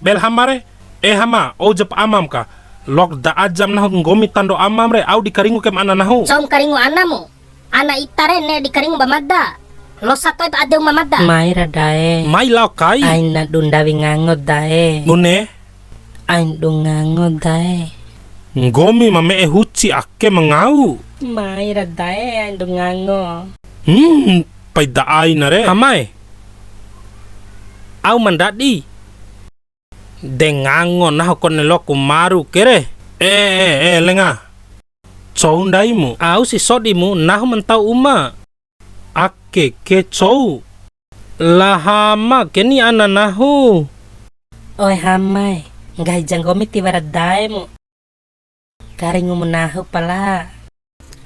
Bel hamare, hama, ojep amam ka. Lok da ajam nahu ngomi tando amam re, au di karingu kem ana nahu. Som karingu anamu. Ana itare ne di karingu bamadda. Lo satoy pa adeu mamadda. Maira dae. Mai lau kai. Ain na dundawi ngangot dae. Mune, Ain dung ngangot dae. ngomi mame huci ake mengau. Maira dae ain dung ngangot. Pai daai na re. Hamai. Au mandadi. Dengango nahu kone loku maru kere. Lenga. Choundaimu, au si sodimu nahu mentau uma. Ake ke chou. Lahama keni ana nahu. Oi hamai. Ngai janggomi tiwara dae mu. Karingu menahu pala.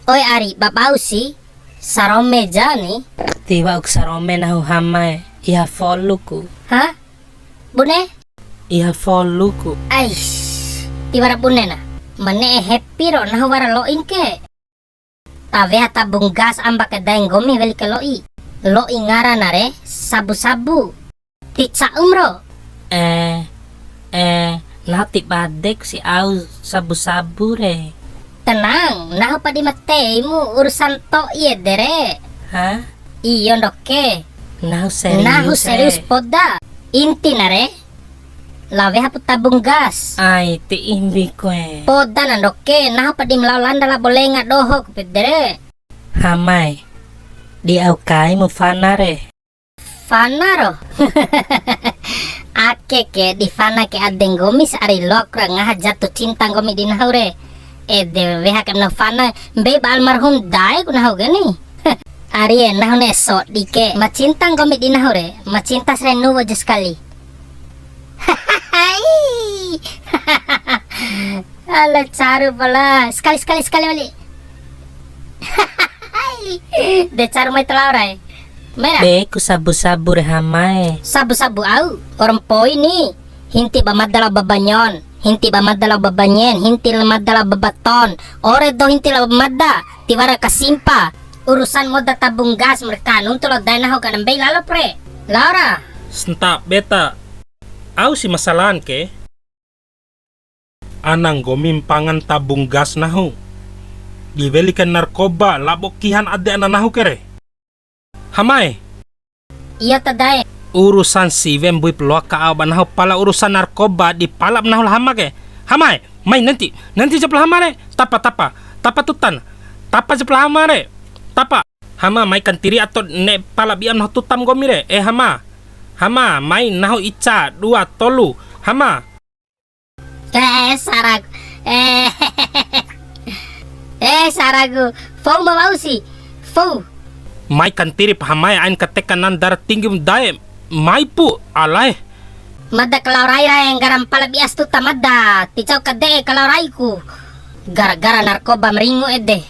Oi Ari, babau si. Sarome jani. Tiwa uksarome nahu hamai. Iha foluku. Hah? Bune? Iha foluku. Aish. Tiwara bune na. Mane happy ro nahu wara loin ke. Tawe tabung gas amba ke daeng gomi weli ke loi. Loi ngara nare sabu-sabu. Tiksa umro. Nahu tibadek si au sabu-sabu re. Tenang, nahu padi mateimu urusan to iye dere. Hah? Iyo ndoke. Nahu serius. Nahu serius poda. Inti nare. Lawe hapu tabung gas. Ai ti imbi kwe. Poda nandoke nahu padi melawlanda la bolenga doho kupedere. Hamai. Di au kai mu fana re. Fanaro. Ake ke di fana ke adeng gomi ari lokra ngah jatuh cinta gomi di nahure. Dewe hakem na fana beba almarhum dae kunahu gani. Ari nahu ne so dike macinta gomi di nahure. Macinta sere nuwo je sekali. Ala caru pala. Sekali balik. De caru mai telaurai. Mera. Be ku sabu-sabu re hamai. Sabu-sabu au. Orang poi ni. Hinti bamadala babanyon. Hinti bamadala babanyen. Hinti lamadala babaton. Ore do hinti la bamadda. Tiwara kasimpa. Urusan moda tabung gas mereka. Nuntulo danaho kanambay lalo pre. Laura. Sentap beta. Au si masalahan ke. Anang gomimpangan tabung gas nahu. Dibelikan narkoba labokihan ade ana nahu kere. Hamai. Iya tadae. Urusan si wembui peluak ka aban nahu pala urusan narkoba di palap nahu hama ke. Hamai, mai nanti ceplah hama re. Tapa tutan. Tapa ceplah hama re. Tapa. Hama mai kan tiri atau ne palap biam nahu tutam gomi re. Hama mai nahu ica 2 tolu. Hama. Saragu. Saragu. Fau mau si. Fau. Mai kan tiri pahamai ain katekanan darah tinggi dae. Mai pu alai. Mada kalaurai yang garam pala bias tu tamada. Ticau kade kalaurai ku. Gara-gara narkoba meringu ede.